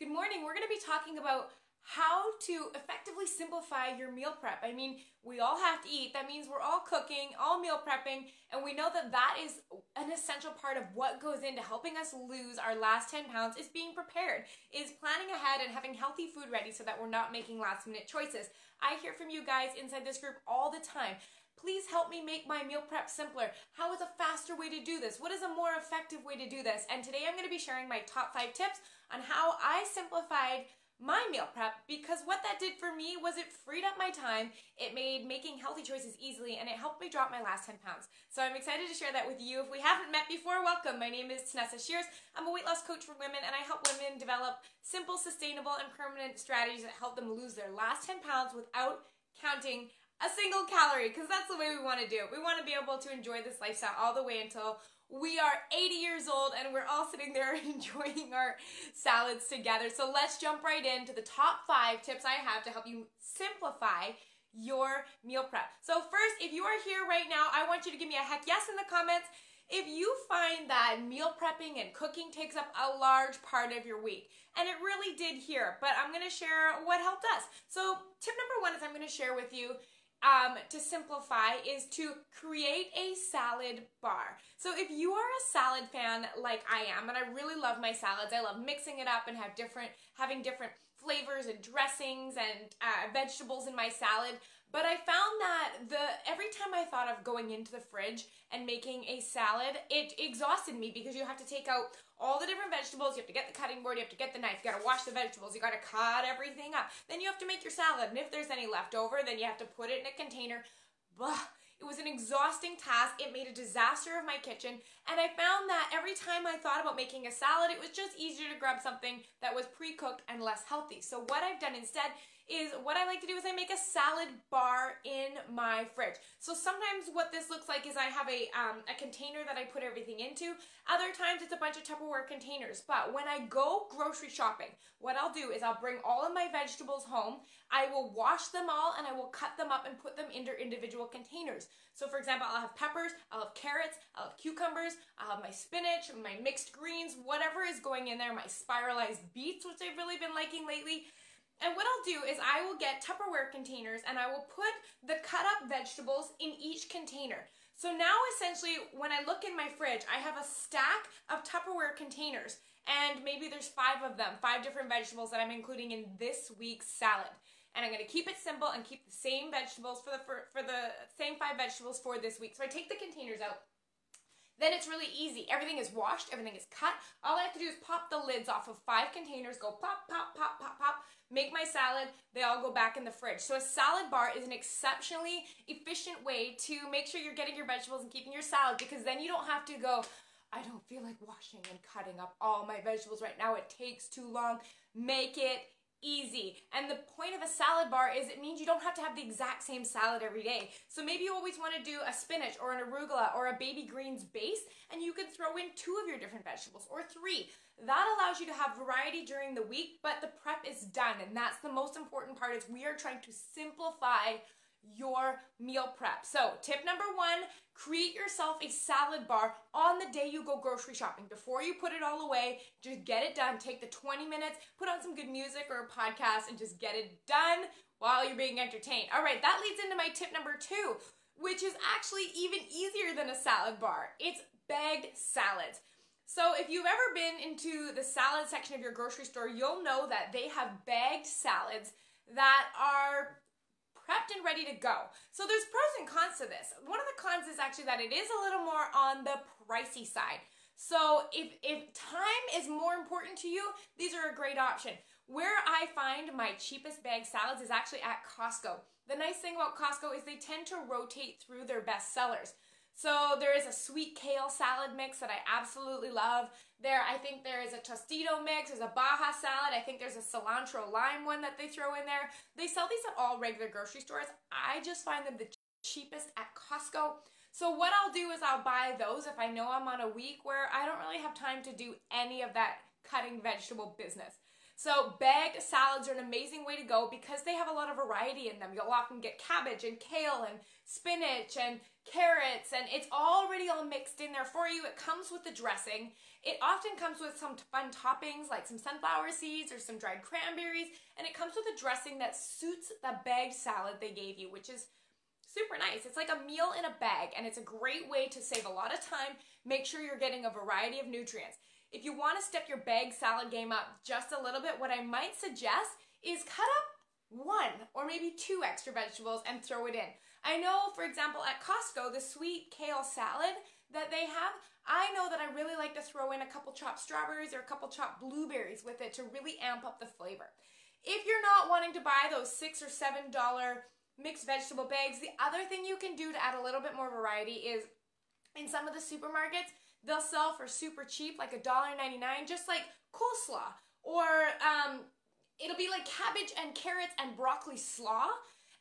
Good morning. We're going to be talking about how to effectively simplify your meal prep. I mean, we all have to eat. That means we're all cooking, all meal prepping, and we know that that is an essential part of what goes into helping us lose our last 10 pounds is being prepared, is planning ahead and having healthy food ready so that we're not making last minute choices. I hear from you guys inside this group all the time. Please help me make my meal prep simpler. How is a faster way to do this? What is a more effective way to do this? And today I'm going to be sharing my top 5 tips on how I simplified my meal prep, because what that did for me was it freed up my time, it made making healthy choices easily, and it helped me drop my last 10 pounds. So I'm excited to share that with you. If we haven't met before, welcome. My name is Tanessa Shears. I'm a weight loss coach for women, and I help women develop simple, sustainable, and permanent strategies that help them lose their last 10 pounds without counting a single calorie, because that's the way we want to do it. We want to be able to enjoy this lifestyle all the way until we are 80 years old and we're all sitting there enjoying our salads together. So let's jump right into the top 5 tips I have to help you simplify your meal prep. So first, if you are here right now, I want you to give me a heck yes in the comments if you find that meal prepping and cooking takes up a large part of your week. And it really did here, but I'm going to share what helped us. So tip number 1 is I'm going to share with you to simplify is to create a salad bar. So if you are a salad fan like I am, and I really love my salads, I love mixing it up and having different flavors and dressings and vegetables in my salad. But I found that every time I thought of going into the fridge and making a salad, it exhausted me because you have to take out all the different vegetables, you have to get the cutting board, you have to get the knife, you gotta wash the vegetables, you gotta cut everything up. Then you have to make your salad, and if there's any left over, then you have to put it in a container. Blah. It was an exhausting task. It made a disaster of my kitchen, and I found that every time I thought about making a salad, it was just easier to grab something that was pre-cooked and less healthy. So what I've done instead is what I like to do is I make a salad bar in my fridge. So sometimes what this looks like is I have a container that I put everything into. Other times it's a bunch of Tupperware containers. But when I go grocery shopping, what I'll do is I'll bring all of my vegetables home. I will wash them all and I will cut them up and put them into individual containers. So for example, I'll have peppers, I'll have carrots, I'll have cucumbers, I'll have my spinach, my mixed greens, whatever is going in there, my spiralized beets, which I've really been liking lately. And what I'll do is I will get Tupperware containers and I will put the cut up vegetables in each container. So now essentially when I look in my fridge, I have a stack of Tupperware containers, and maybe there's 5 of them, 5 different vegetables that I'm including in this week's salad. And I'm going to keep it simple and keep the same vegetables for the same 5 vegetables for this week. So I take the containers out. Then it's really easy. Everything is washed, everything is cut. All I have to do is pop the lids off of 5 containers, go pop, pop, pop, pop, pop, make my salad, they all go back in the fridge. So a salad bar is an exceptionally efficient way to make sure you're getting your vegetables and keeping your salad, because then you don't have to go, I don't feel like washing and cutting up all my vegetables right now, it takes too long. Make it easy. And the point of a salad bar is it means you don't have to have the exact same salad every day. So maybe you always want to do a spinach or an arugula or a baby greens base, and you could throw in 2 of your different vegetables or 3. That allows you to have variety during the week, but the prep is done, and that's the most important part, is we are trying to simplify your meal prep. So tip number 1, create yourself a salad bar on the day you go grocery shopping. Before you put it all away, just get it done. Take the 20 minutes, put on some good music or a podcast, and just get it done while you're being entertained. All right, that leads into my tip number 2, which is actually even easier than a salad bar. It's bagged salads. So if you've ever been into the salad section of your grocery store, you'll know that they have bagged salads that are prepped and ready to go. So there's pros and cons to this. One of the cons is actually that it is a little more on the pricey side. So if time is more important to you, these are a great option. Where I find my cheapest bagged salads is actually at Costco. The nice thing about Costco is they tend to rotate through their best sellers. So there is a sweet kale salad mix that I absolutely love. I think there is a tostito mix, there's a Baja salad, I think there's a cilantro lime one that they throw in there. They sell these at all regular grocery stores. I just find them the cheapest at Costco. So what I'll do is I'll buy those if I know I'm on a week where I don't really have time to do any of that cutting vegetable business. So bagged salads are an amazing way to go because they have a lot of variety in them. You'll often get cabbage and kale and spinach and carrots, and it's already all mixed in there for you. It comes with the dressing. It often comes with some fun toppings like some sunflower seeds or some dried cranberries, and it comes with a dressing that suits the bagged salad they gave you, which is super nice. It's like a meal in a bag, and it's a great way to save a lot of time. Make sure you're getting a variety of nutrients. If you want to step your bagged salad game up just a little bit, what I might suggest is cut up 1 or maybe 2 extra vegetables and throw it in. I know, for example, at Costco, the sweet kale salad that they have, I know that I really like to throw in a couple chopped strawberries or a couple chopped blueberries with it to really amp up the flavor. If you're not wanting to buy those $6 or $7 mixed vegetable bags, the other thing you can do to add a little bit more variety is in some of the supermarkets, they'll sell for super cheap, like $1.99, just like coleslaw. Or it'll be like cabbage and carrots and broccoli slaw.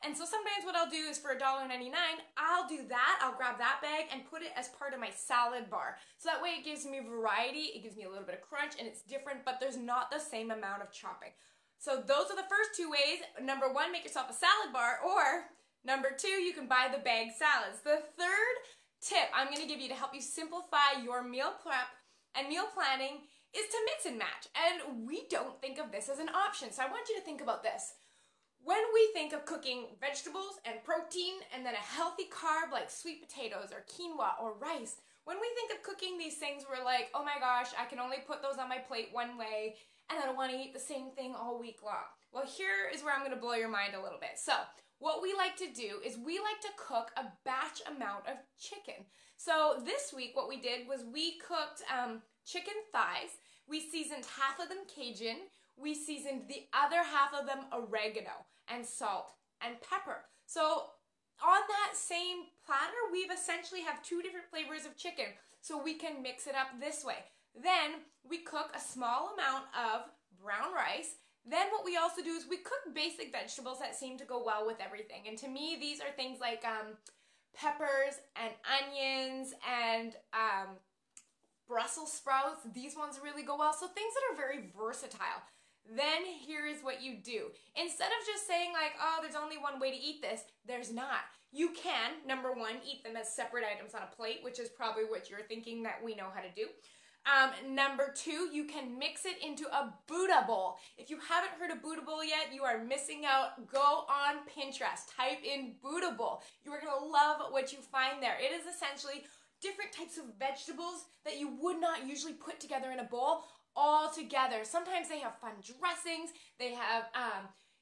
And so sometimes what I'll do is for $1.99, I'll do that. I'll grab that bag and put it as part of my salad bar. So that way it gives me variety, it gives me a little bit of crunch, and it's different, but there's not the same amount of chopping. So those are the first 2 ways. Number 1, make yourself a salad bar, or number 2, you can buy the bagged salads. The third tip I'm going to give you to help you simplify your meal prep and meal planning is to mix and match. And we don't think of this as an option. So I want you to think about this. When we think of cooking vegetables and protein and then a healthy carb like sweet potatoes or quinoa or rice, when we think of cooking these things, we're like, oh my gosh, I can only put those on my plate one way and I don't want to eat the same thing all week long. Well, here is where I'm going to blow your mind a little bit. So what we like to do is we like to cook a batch amount of chicken. So this week what we did was we cooked chicken thighs. We seasoned half of them Cajun. We seasoned the other half of them oregano and salt and pepper. So on that same platter, we've essentially have 2 different flavors of chicken. So we can mix it up this way. Then we cook a small amount of brown rice. Then what we also do is we cook basic vegetables that seem to go well with everything. And to me, these are things like peppers and onions and Brussels sprouts. These ones really go well. So things that are very versatile. Then here is what you do. Instead of just saying like, oh, there's only one way to eat this, there's not. You can, number 1, eat them as separate items on a plate, which is probably what you're thinking that we know how to do. Number 2, you can mix it into a Buddha bowl. If you haven't heard of Buddha bowl yet, you are missing out. Go on Pinterest, type in Buddha bowl. You are going to love what you find there. It is essentially different types of vegetables that you would not usually put together in a bowl all together. Sometimes they have fun dressings. They have,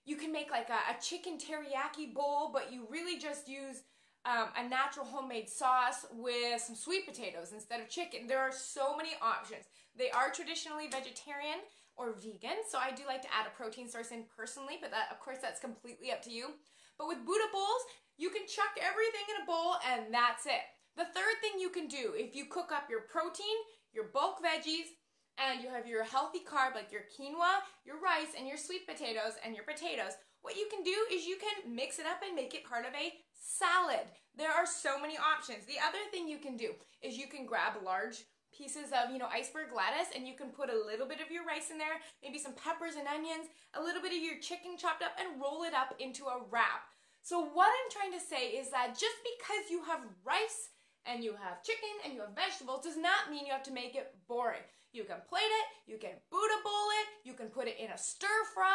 you can make like a chicken teriyaki bowl, but you really just use a natural homemade sauce with some sweet potatoes instead of chicken. There are so many options. They are traditionally vegetarian or vegan, so I do like to add a protein source in personally, but that, of course, that's completely up to you. But with Buddha bowls, you can chuck everything in a bowl and that's it. The third thing you can do, if you cook up your protein, your bulk veggies, and you have your healthy carb like your quinoa, your rice, and your sweet potatoes and your potatoes, what you can do is you can mix it up and make it part of a salad. There are so many options. The other thing you can do is you can grab large pieces of, iceberg lettuce, and you can put a little bit of your rice in there, maybe some peppers and onions, a little bit of your chicken chopped up, and roll it up into a wrap. So what I'm trying to say is that just because you have rice and you have chicken and you have vegetables does not mean you have to make it boring. You can plate it, you can Buddha bowl it, you can put it in a stir fry,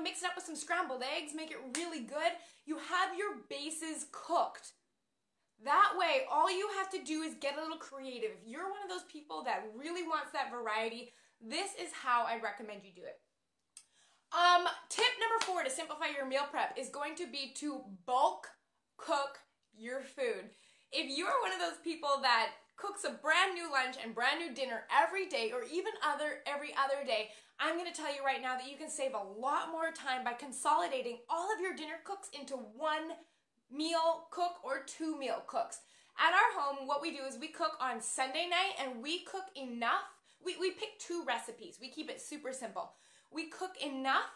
mix it up with some scrambled eggs, make it really good. You have your bases cooked. That way, all you have to do is get a little creative. If you're one of those people that really wants that variety, this is how I recommend you do it. Tip number 4 to simplify your meal prep is going to be to bulk cook your food. If you are one of those people that cooks a brand new lunch and brand new dinner every day, or even every other day, I'm going to tell you right now that you can save a lot more time by consolidating all of your dinner cooks into 1 meal cook or 2 meal cooks. At our home, what we do is we cook on Sunday night, and we cook enough. We pick 2 recipes. We keep it super simple. We cook enough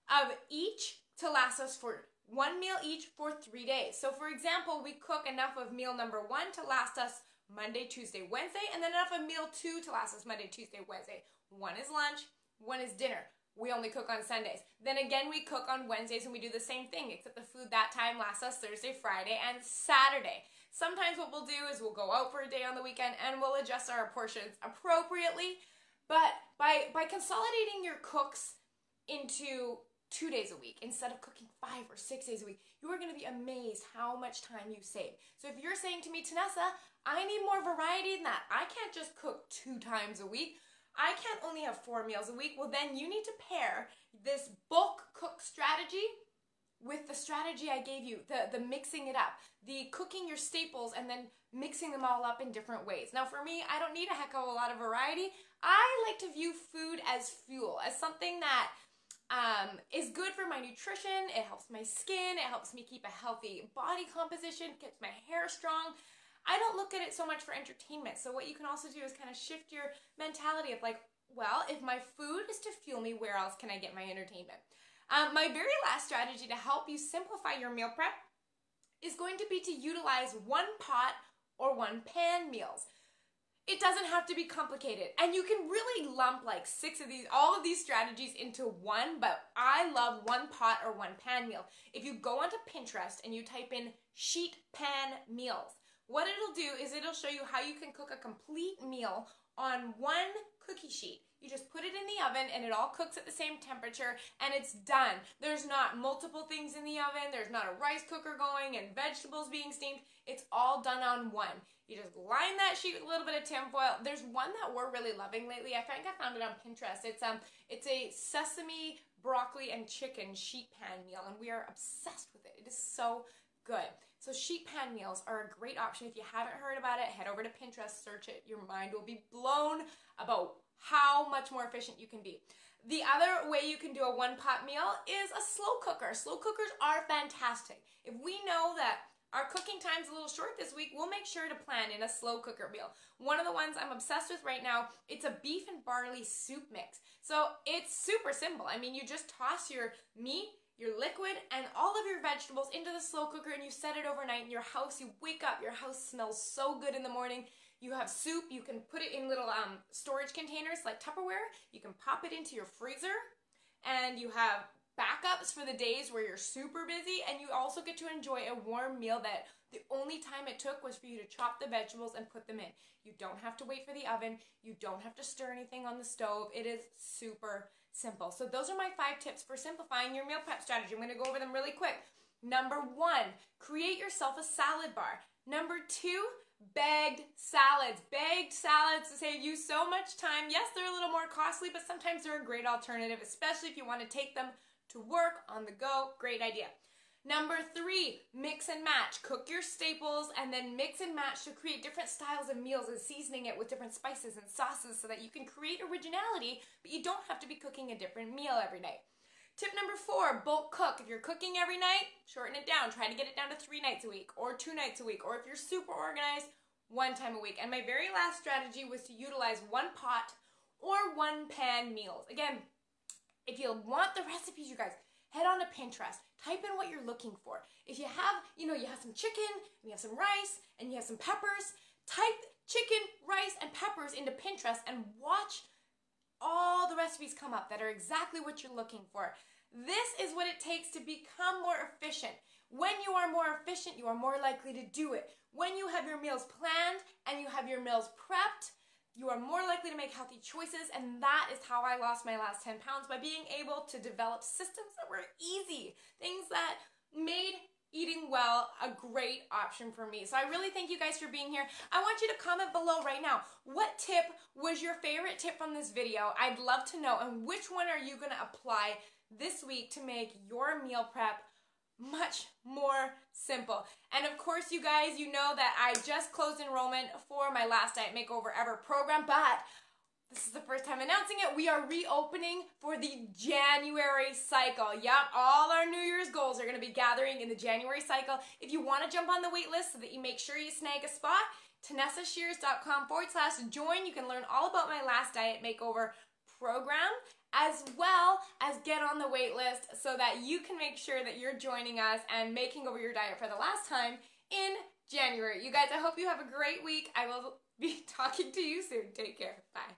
of each to last us for 1 meal each for 3 days. So for example, we cook enough of meal number 1 to last us Monday, Tuesday, Wednesday, and then enough of meal 2 to last us Monday, Tuesday, Wednesday. 1 is lunch, one is dinner. We only cook on Sundays. Then again, we cook on Wednesdays and we do the same thing, except the food that time lasts us Thursday, Friday, and Saturday. Sometimes what we'll do is we'll go out for a day on the weekend and we'll adjust our portions appropriately. But by consolidating your cooks into 2 days a week instead of cooking 5 or 6 days a week, you are going to be amazed how much time you save. So if you're saying to me, Tanessa, I need more variety than that. I can't just cook 2 times a week. I can't only have 4 meals a week. Well, then you need to pair this bulk cook strategy with the strategy I gave you, the mixing it up, the cooking your staples and then mixing them all up in different ways. Now for me, I don't need a heck of a lot of variety. I like to view food as fuel, as something that is good for my nutrition. It helps my skin. It helps me keep a healthy body composition, keeps my hair strong. I don't look at it so much for entertainment. So what you can also do is kind of shift your mentality of like, well, if my food is to fuel me, where else can I get my entertainment? My very last strategy to help you simplify your meal prep is going to be to utilize one pot or one pan meals. It doesn't have to be complicated. And you can really lump like all of these strategies into one, but I love one pot or one pan meal. If you go onto Pinterest and you type in sheet pan meals, what it'll do is it'll show you how you can cook a complete meal on one cookie sheet. You just put it in the oven and it all cooks at the same temperature and it's done. There's not multiple things in the oven. There's not a rice cooker going and vegetables being steamed. It's all done on one. You just line that sheet with a little bit of tinfoil. There's one that we're really loving lately. I think I found it on Pinterest. It's a sesame, broccoli, and chicken sheet pan meal, and we are obsessed with it. It is so good. So sheet pan meals are a great option. If you haven't heard about it, head over to Pinterest, search it. Your mind will be blown about how much more efficient you can be. The other way you can do a one-pot meal is a slow cooker. Slow cookers are fantastic. If we know that our cooking time's a little short this week, we'll make sure to plan in a slow cooker meal. One of the ones I'm obsessed with right now, it's a beef and barley soup mix. So it's super simple. I mean, you just toss your meat, your liquid, and all of your vegetables into the slow cooker and you set it overnight in your house. You wake up, your house smells so good in the morning. You have soup, you can put it in little storage containers like Tupperware. You can pop it into your freezer and you have backups for the days where you're super busy, and you also get to enjoy a warm meal that the only time it took was for you to chop the vegetables and put them in. You don't have to wait for the oven. You don't have to stir anything on the stove. It is super simple. So those are my 5 tips for simplifying your meal prep strategy. I'm going to go over them really quick. Number 1, create yourself a salad bar. Number 2, bagged salads. Bagged salads save you so much time. Yes, they're a little more costly, but sometimes they're a great alternative, especially if you want to take them to work, on the go. Great idea. Number 3, mix and match. Cook your staples and then mix and match to create different styles of meals and seasoning it with different spices and sauces so that you can create originality, but you don't have to be cooking a different meal every night. Tip number 4, bulk cook. If you're cooking every night, shorten it down. Try to get it down to 3 nights a week or 2 nights a week, or if you're super organized, 1 time a week. And my very last strategy was to utilize one pot or one pan meals. Again, if you want the recipes, you guys, head on to Pinterest. Type in what you're looking for. If you have, you have some chicken, and you have some rice, and you have some peppers, type chicken, rice, and peppers into Pinterest and watch all the recipes come up that are exactly what you're looking for. This is what it takes to become more efficient. When you are more efficient, you are more likely to do it. When you have your meals planned and you have your meals prepped, you are more likely to make healthy choices, and that is how I lost my last 10 pounds, by being able to develop systems that were easy, things that made eating well a great option for me. So I really thank you guys for being here. I want you to comment below right now, what tip was your favorite tip from this video? I'd love to know, and which one are you going to apply this week to make your meal prep much more simple. And of course, you guys, you know that I just closed enrollment for my Last Diet Makeover Ever program, but this is the first time announcing it. We are reopening for the January cycle. Yep, all our New Year's goals are going to be gathering in the January cycle. If you want to jump on the wait list so that you make sure you snag a spot, TanessaShears.com/join. You can learn all about my Last Diet Makeover program, as well as get on the wait list so that you can make sure that you're joining us and making over your diet for the last time in January. You guys, I hope you have a great week. I will be talking to you soon. Take care. Bye.